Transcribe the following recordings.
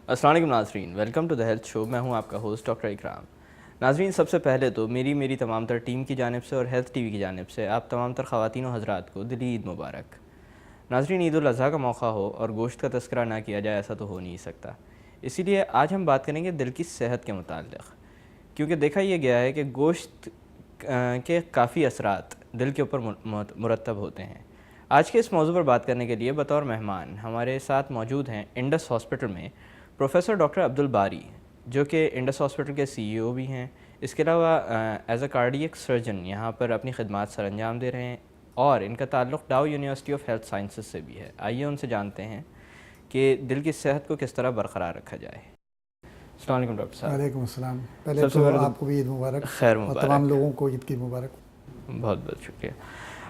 السلام علیکم ناظرین، ویلکم ٹو دا ہیلتھ شو. میں ہوں آپ کا ہوسٹ ڈاکٹر اکرام. ناظرین، سب سے پہلے تو میری تمام تر ٹیم کی جانب سے اور ہیلتھ ٹی وی کی جانب سے آپ تمام تر خواتین و حضرات کو دلی عید مبارک. ناظرین، عید الاضحیٰ کا موقع ہو اور گوشت کا تذکرہ نہ کیا جائے ایسا تو ہو نہیں سکتا. اسی لیے آج ہم بات کریں گے دل کی صحت کے متعلق، کیونکہ دیکھا یہ گیا ہے کہ گوشت کے کافی اثرات دل کے اوپر مرتب ہوتے ہیں. آج کے اس موضوع پر بات کرنے کے لیے بطور مہمان ہمارے ساتھ موجود ہیں انڈس ہاسپٹل میں پروفیسر ڈاکٹر عبدالباری، جو کہ انڈس ہاسپٹل کے CEO بھی ہیں. اس کے علاوہ ایز اے کارڈیک سرجن یہاں پر اپنی خدمات سر انجام دے رہے ہیں، اور ان کا تعلق ڈاؤ یونیورسٹی آف ہیلتھ سائنسز سے بھی ہے. آئیے ان سے جانتے ہیں کہ دل کی صحت کو کس طرح برقرار رکھا جائے. السلام علیکم ڈاکٹر صاحب. وعلیکم السلام. پہلے تو آپ کو بھی عید مبارک. خیر مبارک. اور تمام لوگوں کو عید کی مبارک. بہت بہت شکریہ.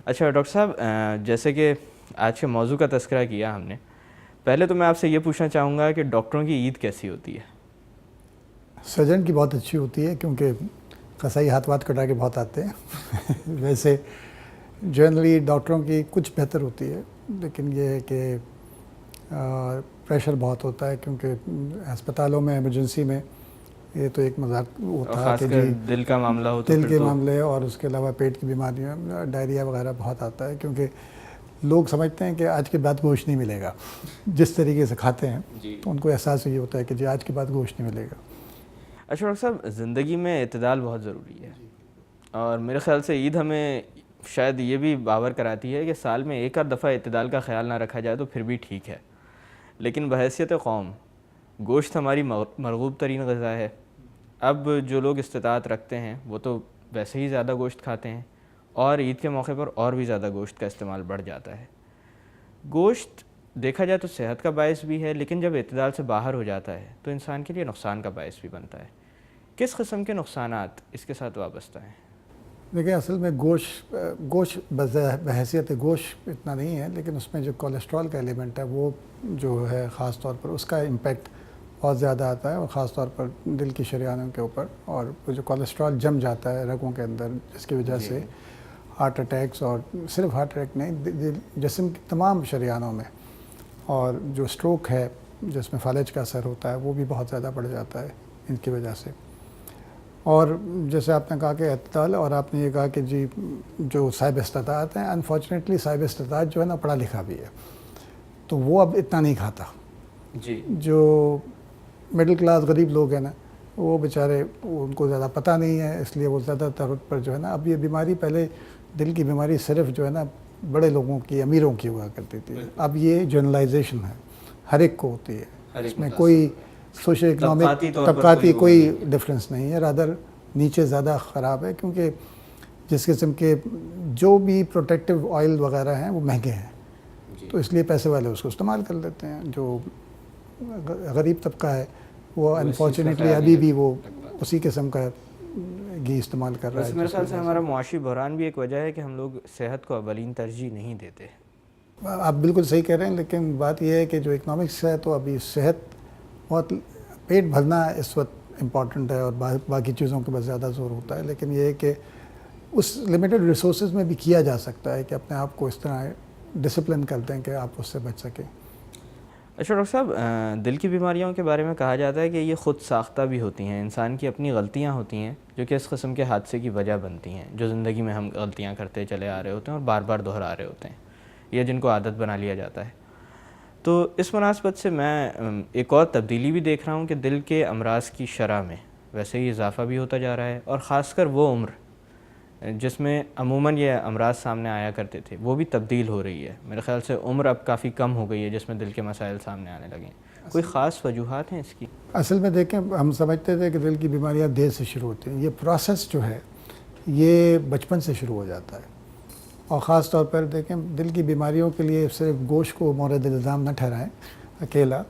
اچھا ڈاکٹر صاحب، جیسے کہ آج کے موضوع کا تذکرہ کیا ہم نے، پہلے تو میں آپ سے یہ پوچھنا چاہوں گا کہ ڈاکٹروں کی عید کیسی ہوتی ہے؟ سرجن کی بہت اچھی ہوتی ہے، کیونکہ قصائی ہاتھ کٹا کے بہت آتے ہیں. ویسے جنرلی ڈاکٹروں کی کچھ بہتر ہوتی ہے، لیکن یہ ہے کہ پریشر بہت ہوتا ہے، کیونکہ ہسپتالوں میں ایمرجنسی میں یہ تو ایک مذاق ہوتا ہے کہ جی دل کا معاملہ ہو تو دل کے معاملے، اور اس کے علاوہ پیٹ کی بیماریاں، ڈائریا وغیرہ بہت آتا ہے، کیونکہ لوگ سمجھتے ہیں کہ آج کے بعد گوشت نہیں ملے گا. جس طریقے سے کھاتے ہیں تو ان کو احساس یہ ہوتا ہے کہ جی آج کے بعد گوشت نہیں ملے گا. اچھا ڈاکٹر صاحب، زندگی میں اعتدال بہت ضروری ہے، اور میرے خیال سے عید ہمیں شاید یہ بھی باور کراتی ہے کہ سال میں ایک آدھ دفعہ اعتدال کا خیال نہ رکھا جائے تو پھر بھی ٹھیک ہے. لیکن بحیثیت قوم گوشت ہماری مرغوب ترین غذا ہے. اب جو لوگ استطاعت رکھتے ہیں وہ تو ویسے ہی زیادہ گوشت کھاتے ہیں، اور عید کے موقع پر اور بھی زیادہ گوشت کا استعمال بڑھ جاتا ہے. گوشت دیکھا جائے تو صحت کا باعث بھی ہے، لیکن جب اعتدال سے باہر ہو جاتا ہے تو انسان کے لیے نقصان کا باعث بھی بنتا ہے. کس قسم کے نقصانات اس کے ساتھ وابستہ ہیں؟ دیکھیں، اصل میں گوشت بحیثیت گوشت اتنا نہیں ہے، لیکن اس میں جو کولیسٹرول کا ایلیمنٹ ہے وہ جو ہے خاص طور پر اس کا امپیکٹ بہت زیادہ آتا ہے، اور خاص طور پر دل کی شریانوں کے اوپر. اور وہ جو کولیسٹرول جم جاتا ہے رگوں کے اندر، جس کی وجہ سے ہارٹ اٹیکس، اور صرف ہارٹ اٹیک نہیں، جسم کی تمام شریانوں میں، اور جو اسٹروک ہے جس میں فالج کا اثر ہوتا ہے وہ بھی بہت زیادہ بڑھ جاتا ہے ان کی وجہ سے. اور جیسے آپ نے کہا کہ اعتدال، اور آپ نے یہ کہا کہ جی جو صاحب استطاعت ہیں، انفارچونیٹلی صاحب استطاعت جو ہے نا پڑھا لکھا بھی ہے، تو وہ اب اتنا نہیں کھاتا. جی، جو مڈل کلاس غریب لوگ ہیں نا، وہ بیچارے ان کو زیادہ پتہ نہیں ہے، اس لیے وہ زیادہ تر پر جو ہے نا، اب یہ بیماری پہلے دل کی بیماری صرف جو ہے نا بڑے لوگوں کی، امیروں کی ہوا کرتی تھی. اب یہ جنرلائزیشن ہے، ہر ایک کو ہوتی ہے، اس میں کوئی سوشل اکنامک طبقاتی کوئی ڈفرینس نہیں ہے. رادر نیچے زیادہ خراب ہے، کیونکہ جس قسم کے جو بھی پروٹیکٹیو آئل وغیرہ ہیں وہ مہنگے ہیں، تو اس لیے پیسے والے اس کو استعمال کر لیتے ہیں. جو غریب طبقہ ہے وہ انفارچونیٹلی ابھی بھی وہ اسی قسم کا گھی استعمال کر رہا ہے. میرے خیال سے ہمارا معاشی بحران بھی ایک وجہ ہے کہ ہم لوگ صحت کو اولین ترجیح نہیں دیتے. آپ بالکل صحیح کہہ رہے ہیں، لیکن بات یہ ہے کہ جو اکنامکس ہے تو ابھی صحت بہت، پیٹ بھرنا اس وقت امپورٹنٹ ہے، اور باقی چیزوں کے بس زیادہ زور ہوتا ہے. لیکن یہ ہے کہ اس لمیٹڈ ریسورسز میں بھی کیا جا سکتا ہے کہ اپنے آپ کو اس طرح ڈسپلن کر دیں کہ آپ اس سے بچ سکیں. اچھا ڈاکٹر صاحب، دل کی بیماریوں کے بارے میں کہا جاتا ہے کہ یہ خود ساختہ بھی ہوتی ہیں، انسان کی اپنی غلطیاں ہوتی ہیں جو کہ اس قسم کے حادثے کی وجہ بنتی ہیں، جو زندگی میں ہم غلطیاں کرتے چلے آ رہے ہوتے ہیں اور بار بار دہرا رہے ہوتے ہیں، یا جن کو عادت بنا لیا جاتا ہے. تو اس مناسبت سے میں ایک اور تبدیلی بھی دیکھ رہا ہوں کہ دل کے امراض کی شرح میں ویسے ہی اضافہ بھی ہوتا جا رہا ہے، اور خاص کر وہ عمر جس میں عموماً یہ امراض سامنے آیا کرتے تھے وہ بھی تبدیل ہو رہی ہے. میرے خیال سے عمر اب کافی کم ہو گئی ہے جس میں دل کے مسائل سامنے آنے لگے ہیں. کوئی خاص وجوہات ہیں اس کی؟ اصل میں دیکھیں، ہم سمجھتے تھے کہ دل کی بیماریاں دیر سے شروع ہوتی ہیں. یہ پروسیس جو ہے یہ بچپن سے شروع ہو جاتا ہے. اور خاص طور پر دیکھیں، دل کی بیماریوں کے لیے صرف گوشت کو مورد الزام نہ ٹھہرائیں اکیلا.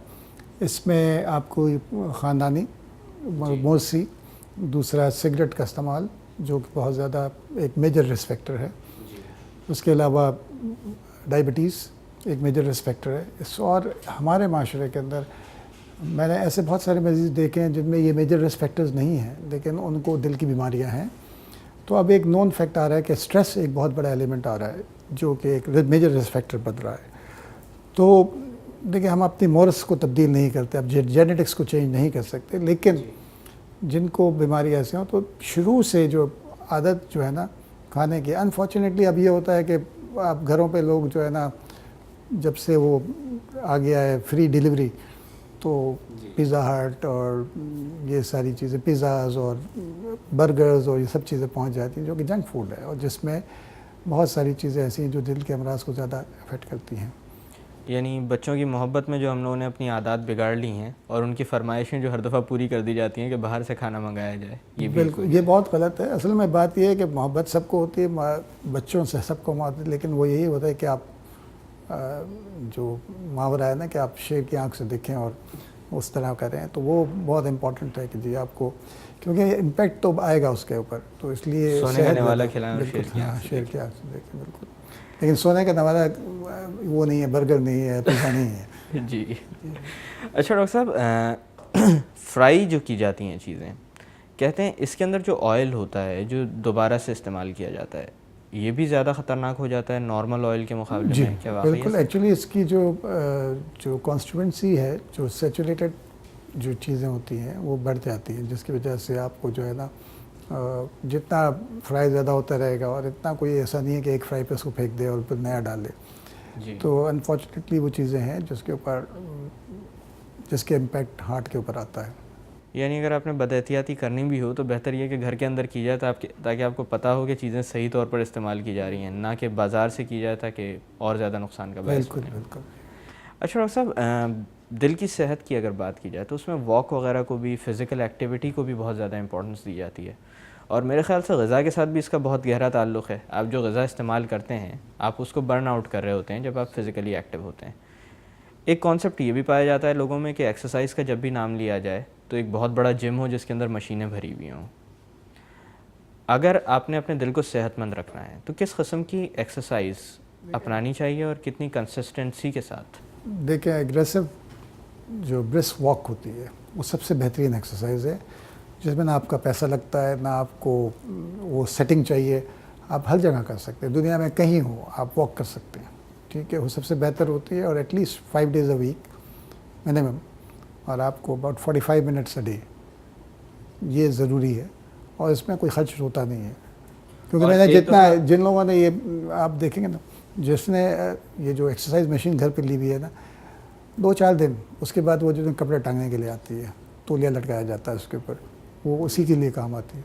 اس میں آپ کو خاندانی موسی، دوسرا سگریٹ کا استعمال جو کہ بہت زیادہ ایک میجر رسک فیکٹر ہے، اس کے علاوہ ڈائبٹیز ایک میجر رسک فیکٹر ہے. اور ہمارے معاشرے کے اندر میں نے ایسے بہت سارے مریض دیکھے ہیں جن میں یہ میجر رسک فیکٹرز نہیں ہیں لیکن ان کو دل کی بیماریاں ہیں. تو اب ایک نون فیکٹ آ رہا ہے کہ سٹریس ایک بہت بڑا ایلیمنٹ آ رہا ہے جو کہ ایک میجر رسک فیکٹر بن رہا ہے. تو دیکھیں ہم اپنی مورس کو تبدیل نہیں کرتے, اب جینیٹکس کو چینج نہیں کر سکتے, لیکن جن کو بیماری ایسی ہوں تو شروع سے جو عادت جو ہے نا کھانے کی, انفارچونیٹلی اب یہ ہوتا ہے کہ آپ گھروں پہ لوگ جو ہے نا جب سے وہ آ گیا ہے فری ڈیلیوری, تو پیزا ہٹ اور یہ ساری چیزیں, پیزاز اور برگرز اور یہ سب چیزیں پہنچ جاتی ہیں جو کہ جنک فوڈ ہے, اور جس میں بہت ساری چیزیں ایسی ہیں جو دل کے امراض کو زیادہ افیکٹ کرتی ہیں. یعنی بچوں کی محبت میں جو ہم لوگوں نے اپنی عادات بگاڑ لی ہیں, اور ان کی فرمائشیں جو ہر دفعہ پوری کر دی جاتی ہیں کہ باہر سے کھانا منگایا جائے, یہ بالکل یہ بہت غلط ہے. اصل میں بات یہ ہے کہ محبت سب کو ہوتی ہے, بچوں سے سب کو محبت, لیکن وہ یہی ہوتا ہے کہ آپ جو محاورہ ہے نا کہ آپ شیر کی آنکھ سے دیکھیں اور اس طرح کریں, تو وہ بہت امپورٹنٹ ہے کہ جی آپ کو, کیونکہ امپیکٹ تو آئے گا اس کے اوپر, تو اس لیے سونے کا نوالا کھلائیں اور شیر کی آنکھ سے دیکھیں. بالکل, لیکن سونے کا نوالا وہ نہیں ہے, برگر نہیں ہے, پیزا نہیں ہے. جی اچھا ڈاکٹر صاحب, فرائی جو کی جاتی ہیں چیزیں, کہتے ہیں اس کے اندر جو آئل ہوتا ہے جو دوبارہ سے استعمال کیا جاتا ہے, یہ بھی زیادہ خطرناک ہو جاتا ہے نارمل آئل کے مقابلے جی میں, کیا واقعی بالکل. ایکچولی اس کی جو کانسٹیٹوئنسی ہے, جو سیچوریٹڈ جو چیزیں ہوتی ہیں وہ بڑھ جاتی ہیں, جس کی وجہ سے آپ کو جو ہے نا جتنا فرائی زیادہ ہوتا رہے گا, اور اتنا کوئی ایسا نہیں ہے کہ ایک فرائی پہ اس کو پھینک دے اور پھر نیا ڈال دے. جی, تو انفارچونیٹلی وہ چیزیں ہیں جس کے امپیکٹ ہارٹ کے اوپر آتا ہے. یعنی اگر آپ نے بد احتیاطی کرنی بھی ہو تو بہتر یہ کہ گھر کے اندر کی جائے تاکہ آپ کو پتہ ہو کہ چیزیں صحیح طور پر استعمال کی جا رہی ہیں, نہ کہ بازار سے کی جائے تاکہ اور زیادہ نقصان کا باعث بنے. بالکل. اچھا ڈاکٹر صاحب, دل کی صحت کی اگر بات کی جائے تو اس میں واک وغیرہ کو بھی, فزیکل ایکٹیویٹی کو بھی بہت زیادہ امپورٹنس دی جاتی ہے, اور میرے خیال سے غذا کے ساتھ بھی اس کا بہت گہرا تعلق ہے. آپ جو غذا استعمال کرتے ہیں آپ اس کو برن آؤٹ کر رہے ہوتے ہیں جب آپ فزیکلی ایکٹیو ہوتے ہیں. ایک کانسیپٹ یہ بھی پایا جاتا ہے لوگوں میں کہ ایکسرسائز کا جب بھی نام لیا جائے تو ایک بہت بڑا جم ہو جس کے اندر مشینیں بھری ہوئی ہوں. اگر آپ نے اپنے دل کو صحت مند رکھنا ہے تو کس قسم کی ایکسرسائز اپنانی چاہیے اور کتنی کنسسٹنسی کے ساتھ؟ دیکھیں ایگریسو جو برسک واک ہوتی ہے وہ سب سے بہترین ایکسرسائز ہے, جس میں نہ آپ کا پیسہ لگتا ہے, نہ آپ کو وہ سیٹنگ چاہیے, آپ ہر جگہ کر سکتے ہیں, دنیا میں کہیں ہو آپ واک کر سکتے ہیں. ٹھیک ہے, وہ سب سے بہتر ہوتی ہے, اور at least 5 days a week minimum, اور آپ کو اباؤٹ 45 minutes a day یہ ضروری ہے, اور اس میں کوئی خرچ ہوتا نہیں ہے. کیونکہ میں نے جن لوگوں نے یہ آپ دیکھیں گے نا, جس نے یہ جو ایکسرسائز مشین گھر پہ لی ہوئی ہے نا, 2-4 دن اس کے بعد وہ جو کپڑے ٹانگنے کے لیے آتی ہے, تولیہ لٹکایا جاتا ہے اس کے اوپر, وہ اسی کے لیے کام آتی ہے.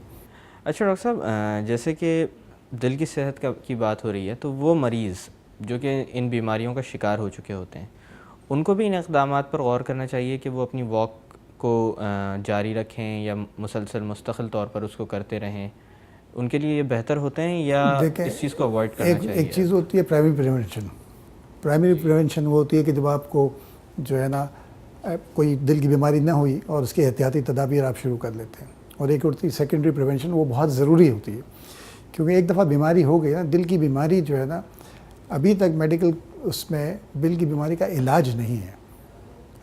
اچھا ڈاکٹر صاحب, جیسے کہ دل کی صحت کی بات ہو رہی ہے, تو وہ مریض جو کہ ان بیماریوں کا شکار ہو چکے ہوتے ہیں, ان کو بھی ان اقدامات پر غور کرنا چاہیے کہ وہ اپنی واک کو جاری رکھیں یا مسلسل مستقل طور پر اس کو کرتے رہیں. ان کے لیے یہ بہتر ہوتے ہیں یا اس چیز کو اوائڈ کرنا چاہیے؟ ایک چیز ہوتی ہے پرائمری پریونشن. پرائمری پریونشن وہ ہوتی ہے کہ جب آپ کو جو ہے نا کوئی دل کی بیماری نہ ہوئی اور اس کی احتیاطی تدابیر آپ شروع کر لیتے ہیں. اور ایک ہوتی ہے سیکنڈری پریونشن, وہ بہت ضروری ہوتی ہے, کیونکہ ایک دفعہ بیماری ہو گئی نا, دل کی بیماری جو ہے نا, ابھی تک میڈیکل اس میں دل کی بیماری کا علاج نہیں ہے.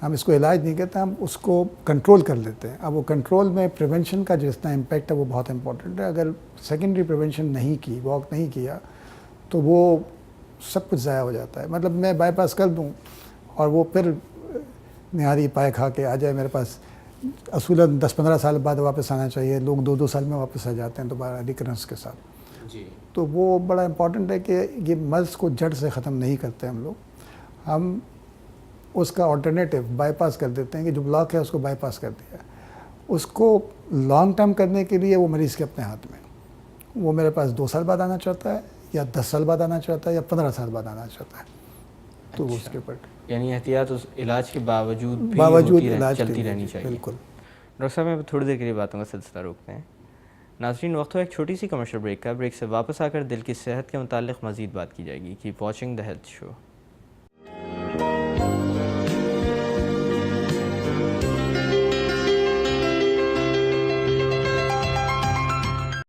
ہم اس کو علاج نہیں کہتے, ہم اس کو کنٹرول کر لیتے ہیں. اب وہ کنٹرول میں پریونشن کا جو اتنا امپیکٹ ہے وہ بہت امپورٹنٹ ہے. اگر سیکنڈری پریونشن نہیں کی, واک نہیں کیا, تو وہ سب کچھ ضائع ہو جاتا ہے. مطلب میں بائی پاس کر دوں اور وہ پھر نہاری پائے کھا کے آ جائے میرے پاس, اصولاً 10-15 سال بعد واپس آنا چاہیے, لوگ 2-2 سال میں واپس آ جاتے ہیں دوبارہ ریکرنس کے ساتھ. جی, تو وہ بڑا امپورٹنٹ ہے کہ یہ مرض کو جڑ سے ختم نہیں کرتے ہم لوگ, ہم اس کا آلٹرنیٹیو بائی پاس کر دیتے ہیں, کہ جو بلاک ہے اس کو بائی پاس کر دیا. اس کو لانگ ٹرم کرنے کے لیے وہ مریض کے اپنے ہاتھ میں, وہ میرے پاس 2 سال بعد آنا چاہتا ہے یا 10 سال بعد آنا چاہتا ہے یا 15 سال بعد آنا چاہتا ہے, تو وہ اس کے اوپر یعنی احتیاط اس علاج کے باوجود علاج چلتی رہنی چاہیے. بالکل. ڈاکٹر صاحب میں تھوڑی دیر کے لیے باتوں کا سلسلہ روکتے ہیں. ناظرین, وقت ہو ایک چھوٹی سی کمرشل بریک کا. بریک سے واپس آ کر دل کی صحت کے متعلق مزید بات کی جائے گی. Keep watching the health show.